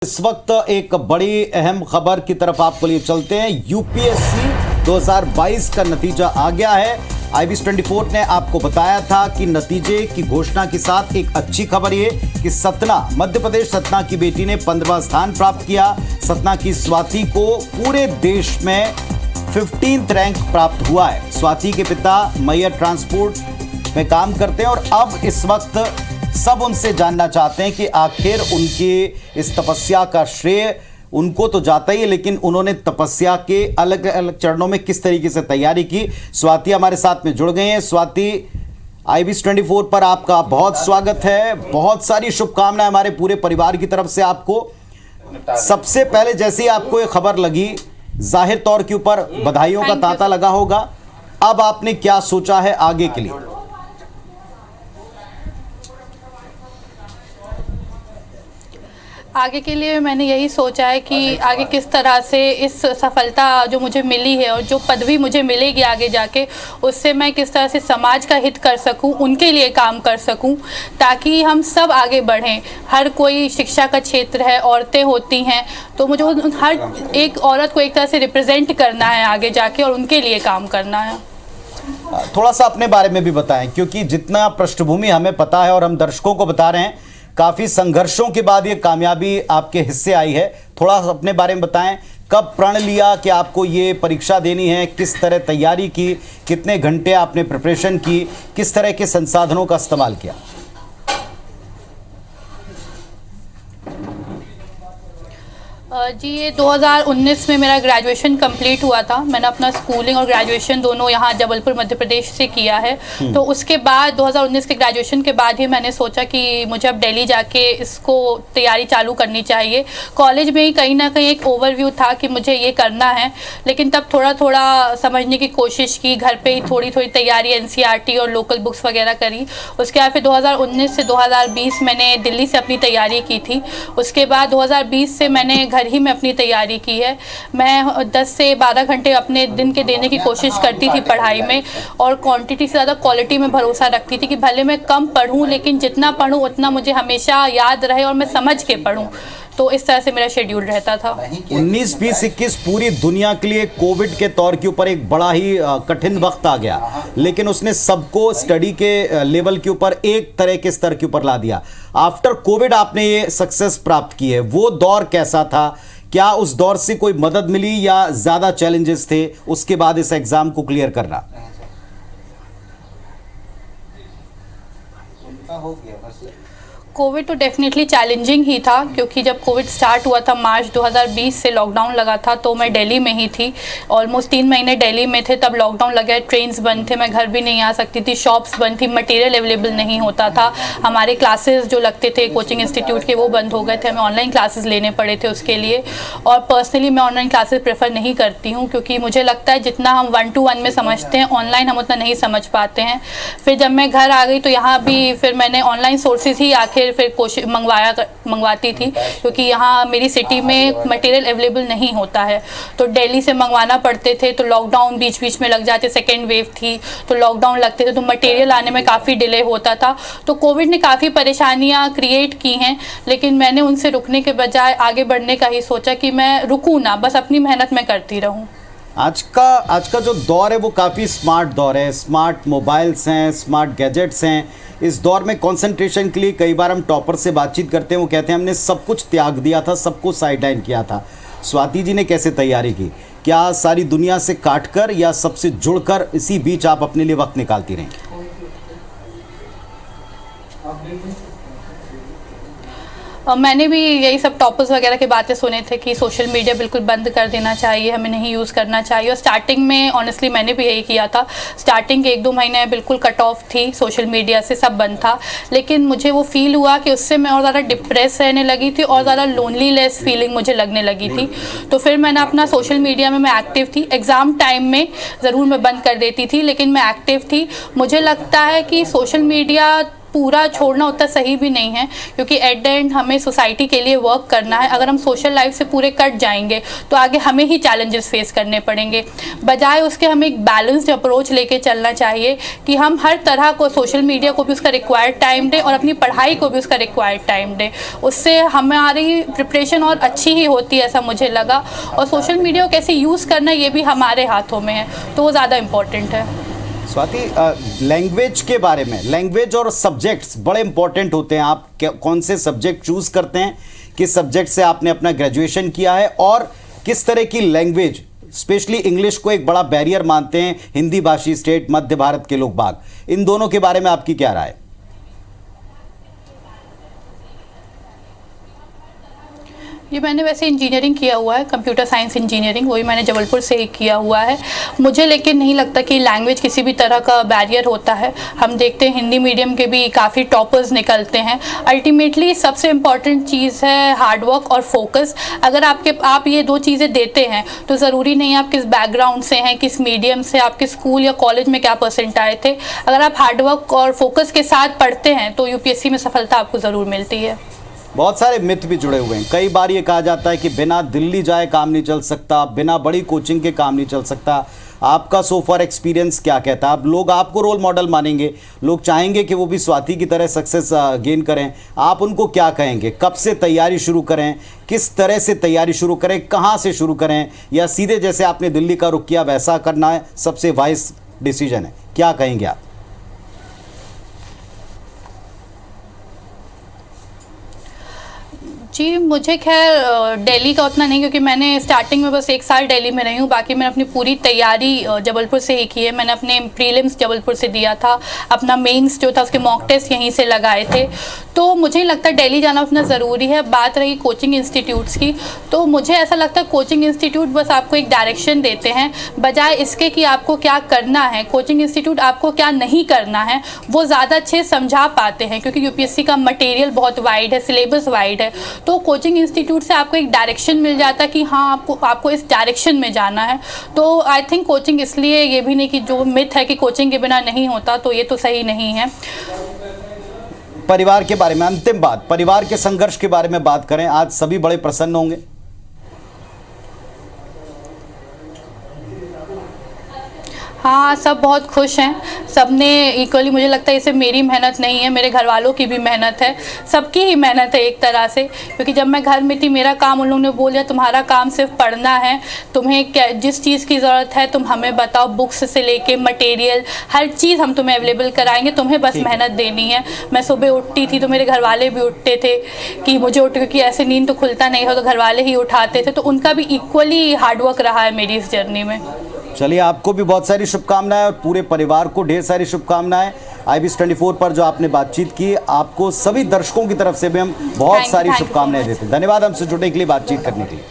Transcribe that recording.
इस वक्त एक बड़ी अहम खबर की तरफ आपको लिए चलते हैं। यूपीएससी 2022 का नतीजा आ गया है। IBS 24 ने आपको बताया था कि नतीजे की घोषणा के साथ एक अच्छी खबर ये कि सतना, मध्य प्रदेश सतना की बेटी ने 15वां स्थान प्राप्त किया। सतना की स्वाति को पूरे देश में 15th रैंक प्राप्त हुआ है। स्वाति के पिता मैयर ट्रांसपोर्ट में काम करते हैं और अब इस वक्त सब उनसे जानना चाहते हैं कि आखिर उनकी इस तपस्या का श्रेय उनको तो जाता ही है, लेकिन उन्होंने तपस्या के अलग अलग चरणों में किस तरीके से तैयारी की। स्वाति हमारे साथ में जुड़ गए हैं। स्वाति, IBS 24 पर आपका बहुत स्वागत है। बहुत सारी शुभकामनाएं हमारे पूरे परिवार की तरफ से आपको। सबसे पहले जैसे ही आपको ये खबर लगी, जाहिर तौर के ऊपर बधाइयों का तांता लगा होगा। अब आपने क्या सोचा है आगे के लिए? आगे के लिए मैंने यही सोचा है कि आगे किस तरह से इस सफलता जो मुझे मिली है और जो पदवी मुझे मिलेगी आगे जाके, उससे मैं किस तरह से समाज का हित कर सकूं, उनके लिए काम कर सकूं, ताकि हम सब आगे बढ़ें। हर कोई शिक्षा का क्षेत्र है, औरतें होती हैं, तो मुझे हर एक औरत को एक तरह से रिप्रेजेंट करना है आगे जाके और उनके लिए काम करना है। थोड़ा सा अपने बारे में भी बताएं, क्योंकि जितना पृष्ठभूमि हमें पता है और हम दर्शकों को बता रहे हैं, काफी संघर्षों के बाद ये कामयाबी आपके हिस्से आई है। थोड़ा अपने बारे में बताएं, कब प्रण लिया कि आपको ये परीक्षा देनी है, किस तरह तैयारी की, कितने घंटे आपने प्रिपरेशन की, किस तरह के संसाधनों का इस्तेमाल किया? जी, ये 2019 में मेरा ग्रेजुएशन कंप्लीट हुआ था। मैंने अपना स्कूलिंग और ग्रेजुएशन दोनों यहाँ जबलपुर मध्य प्रदेश से किया है। तो उसके बाद 2019 के ग्रेजुएशन के बाद ही मैंने सोचा कि मुझे अब दिल्ली जाके इसको तैयारी चालू करनी चाहिए। कॉलेज में ही कहीं ना कहीं एक ओवरव्यू था कि मुझे ये करना है, लेकिन तब थोड़ा थोड़ा समझने की कोशिश की, घर पे ही थोड़ी थोड़ी तैयारी NCERT और लोकल बुक्स वगैरह करी। उसके बाद फिर 2019 से 2020 मैंने दिल्ली से अपनी तैयारी की थी। उसके बाद 2020 से मैंने घर ही में अपनी तैयारी की है। मैं 10 से 12 घंटे अपने दिन के देने की कोशिश करती थी पढ़ाई में, और क्वांटिटी से ज़्यादा क्वालिटी में भरोसा रखती थी कि भले मैं कम पढूं, लेकिन जितना पढूं उतना मुझे हमेशा याद रहे और मैं समझ के पढूं। तो इस तरह से मेरा शेड्यूल रहता था। 19, 20, 21 पूरी दुनिया के लिए कोविड के तौर के ऊपर एक बड़ा ही कठिन वक्त आ गया, लेकिन उसने सबको स्टडी के लेवल के ऊपर एक तरह के स्तर के ऊपर ला दिया। आफ्टर कोविड आपने ये सक्सेस प्राप्त की है। वो दौर कैसा था? क्या उस दौर से कोई मदद मिली या ज्यादा चैलेंजेस थे उसके बाद इस एग्जाम को क्लियर करना? कोविड तो डेफिनेटली चैलेंजिंग ही था, क्योंकि जब कोविड स्टार्ट हुआ था मार्च 2020 से लॉकडाउन लगा था, तो मैं दिल्ली में ही थी। ऑलमोस्ट 3 महीने दिल्ली में थे, तब लॉकडाउन लगा, ट्रेन्स बंद थे, मैं घर भी नहीं आ सकती थी, शॉप्स बंद थी, मटेरियल अवेलेबल नहीं होता था। हमारे क्लासेस जो लगते थे कोचिंग इंस्टीट्यूट के, वो बंद हो गए थे, हमें ऑनलाइन क्लासेस लेने पड़े थे उसके लिए। और पर्सनली मैं ऑनलाइन क्लासेस प्रेफर नहीं करती हूँ, क्योंकि मुझे लगता है जितना हम 1 to 1 में समझते हैं, ऑनलाइन हम उतना नहीं समझ पाते हैं। फिर जब मैं घर आ गई तो यहाँ भी फिर मैंने ऑनलाइन सोर्सेज ही आखिर फिर कोशिश मंगवाती थी, क्योंकि यहाँ मेरी सिटी में मटेरियल अवेलेबल नहीं होता है, तो दिल्ली से मंगवाना पड़ते थे। तो लॉकडाउन बीच बीच में लग जाते, सेकेंड वेव थी तो लॉकडाउन लगते थे, तो मटेरियल आने में काफ़ी डिले होता था। तो कोविड ने काफ़ी परेशानियाँ क्रिएट की हैं, लेकिन मैंने उनसे रुकने के बजाय आगे बढ़ने का ही सोचा कि मैं रुकूँ ना, बस अपनी मेहनत में करती रहूँ। आज का जो दौर है वो काफ़ी स्मार्ट दौर है। स्मार्ट मोबाइल्स हैं, स्मार्ट गैजेट्स हैं। इस दौर में कंसंट्रेशन के लिए कई बार हम टॉपर से बातचीत करते हैं, वो कहते हैं हमने सब कुछ त्याग दिया था, सबको साइडलाइन किया था। स्वाति जी ने कैसे तैयारी की? क्या सारी दुनिया से काटकर या सबसे जुड़कर इसी बीच आप अपने लिए वक्त निकालती रहीं? मैंने भी यही सब टॉपर्स वगैरह की बातें सुने थे कि सोशल मीडिया बिल्कुल बंद कर देना चाहिए, हमें नहीं यूज़ करना चाहिए। और स्टार्टिंग में ऑनेस्टली मैंने भी यही किया था। स्टार्टिंग के 1-2 महीने बिल्कुल कट ऑफ थी सोशल मीडिया से, सब बंद था। लेकिन मुझे वो फील हुआ कि उससे मैं और ज़्यादा डिप्रेस रहने लगी थी और ज़्यादा लोनलीनेस फीलिंग मुझे लगने लगी थी। तो फिर मैंने अपना सोशल मीडिया में मैं एक्टिव थी। एग्ज़ाम टाइम में ज़रूर मैं बंद कर देती थी, लेकिन मैं एक्टिव थी। मुझे लगता है कि सोशल मीडिया पूरा छोड़ना उतना सही भी नहीं है, क्योंकि एट द एंड हमें सोसाइटी के लिए वर्क करना है। अगर हम सोशल लाइफ से पूरे कट जाएंगे तो आगे हमें ही चैलेंजेस फेस करने पड़ेंगे। बजाय उसके हमें एक बैलेंस्ड अप्रोच लेके चलना चाहिए कि हम हर तरह को, सोशल मीडिया को भी उसका रिक्वायर्ड टाइम दें और अपनी पढ़ाई को भी उसका रिक्वायर्ड टाइम दें। उससे हमारी प्रिपरेशन और अच्छी ही होती है, ऐसा मुझे लगा। और सोशल मीडिया को कैसे यूज़ करना ये भी हमारे हाथों में है, तो वो ज़्यादा इम्पोर्टेंट है। स्वाति, लैंग्वेज के बारे में, लैंग्वेज और सब्जेक्ट्स बड़े इंपॉर्टेंट होते हैं। आप कौन से सब्जेक्ट चूज करते हैं, किस सब्जेक्ट से आपने अपना ग्रेजुएशन किया है, और किस तरह की लैंग्वेज, स्पेशली इंग्लिश को एक बड़ा बैरियर मानते हैं हिंदी भाषी स्टेट मध्य भारत के लोग बाग, इन दोनों के बारे में आपकी क्या राय है? ये मैंने वैसे इंजीनियरिंग किया हुआ है, कंप्यूटर साइंस इंजीनियरिंग, वही मैंने जबलपुर से ही किया हुआ है। मुझे लेकिन नहीं लगता कि लैंग्वेज किसी भी तरह का बैरियर होता है। हम देखते हैं हिंदी मीडियम के भी काफ़ी टॉपर्स निकलते हैं। अल्टीमेटली सबसे इम्पॉर्टेंट चीज़ है हार्डवर्क और फोकस। अगर आप ये दो चीज़ें देते हैं तो ज़रूरी नहीं आप किस बैकग्राउंड से हैं, किस मीडियम से, आपके स्कूल या कॉलेज में क्या परसेंट आए थे। अगर आप हार्डवर्क और फोकस के साथ पढ़ते हैं तो यूपीएससी में सफलता आपको ज़रूर मिलती है। बहुत सारे मिथ भी जुड़े हुए हैं। कई बार ये कहा जाता है कि बिना दिल्ली जाए काम नहीं चल सकता, बिना बड़ी कोचिंग के काम नहीं चल सकता। आपका सो फार एक्सपीरियंस क्या कहता है? अब लोग आपको रोल मॉडल मानेंगे, लोग चाहेंगे कि वो भी स्वाति की तरह सक्सेस गेन करें। आप उनको क्या कहेंगे? कब से तैयारी शुरू करें, किस तरह से तैयारी शुरू करें, कहाँ से शुरू करें, या सीधे जैसे आपने दिल्ली का रुख किया वैसा करना है सबसे वाइज डिसीजन है? क्या कहेंगे आप? जी, मुझे खैर दिल्ली का उतना नहीं, क्योंकि मैंने स्टार्टिंग में बस 1 साल दिल्ली में रही हूँ। बाकी मैंने अपनी पूरी तैयारी जबलपुर से ही की है। मैंने अपने प्रीलिम्स जबलपुर से दिया था, अपना मेंस जो था उसके मॉक टेस्ट यहीं से लगाए थे। तो मुझे नहीं लगता दिल्ली जाना उतना ज़रूरी है। बात रही कोचिंग इंस्टीट्यूट्स की, तो मुझे ऐसा लगता है कोचिंग इंस्टीट्यूट बस आपको एक डायरेक्शन देते हैं, बजाय इसके कि आपको क्या करना है। कोचिंग इंस्टीट्यूट आपको क्या नहीं करना है वो ज़्यादा अच्छे समझा पाते हैं, क्योंकि यूपीएससी का मटेरियल बहुत वाइड है, सिलेबस वाइड है। तो कोचिंग इंस्टीट्यूट से आपको एक डायरेक्शन मिल जाता है कि हाँ आपको इस डायरेक्शन में जाना है। तो आई थिंक कोचिंग, इसलिए ये भी नहीं कि जो मिथ है कि कोचिंग के बिना नहीं होता, तो ये तो सही नहीं है। परिवार के बारे में अंतिम बात, परिवार के संघर्ष के बारे में बात करें। आज सभी बड़े प्रसन्न होंगे। हाँ, सब बहुत खुश हैं। सबने इक्वली, मुझे लगता है इसे मेरी मेहनत नहीं है, मेरे घर वालों की भी मेहनत है, सबकी ही मेहनत है एक तरह से। क्योंकि जब मैं घर में थी, मेरा काम उन लोगों ने बोल दिया तुम्हारा काम सिर्फ पढ़ना है, तुम्हें क्या जिस चीज़ की ज़रूरत है तुम हमें बताओ, बुक्स से लेके मटेरियल हर चीज़ हम तुम्हें अवेलेबल कराएंगे, तुम्हें बस मेहनत देनी है। मैं सुबह उठती थी तो मेरे घर वाले भी उठते थे कि मुझे उठ, क्योंकि ऐसे नींद तो खुलता नहीं हो, तो घर वाले ही उठाते थे। तो उनका भी इक्वली हार्डवर्क रहा है मेरी इस जर्नी में। चलिए, आपको भी बहुत सारी शुभकामनाएं और पूरे परिवार को ढेर सारी शुभकामनाएं। IBS 24 पर जो आपने बातचीत की, आपको सभी दर्शकों की तरफ से भी हम बहुत सारी शुभकामनाएं देते हैं। धन्यवाद हमसे जुड़ने के लिए, बातचीत करने के लिए।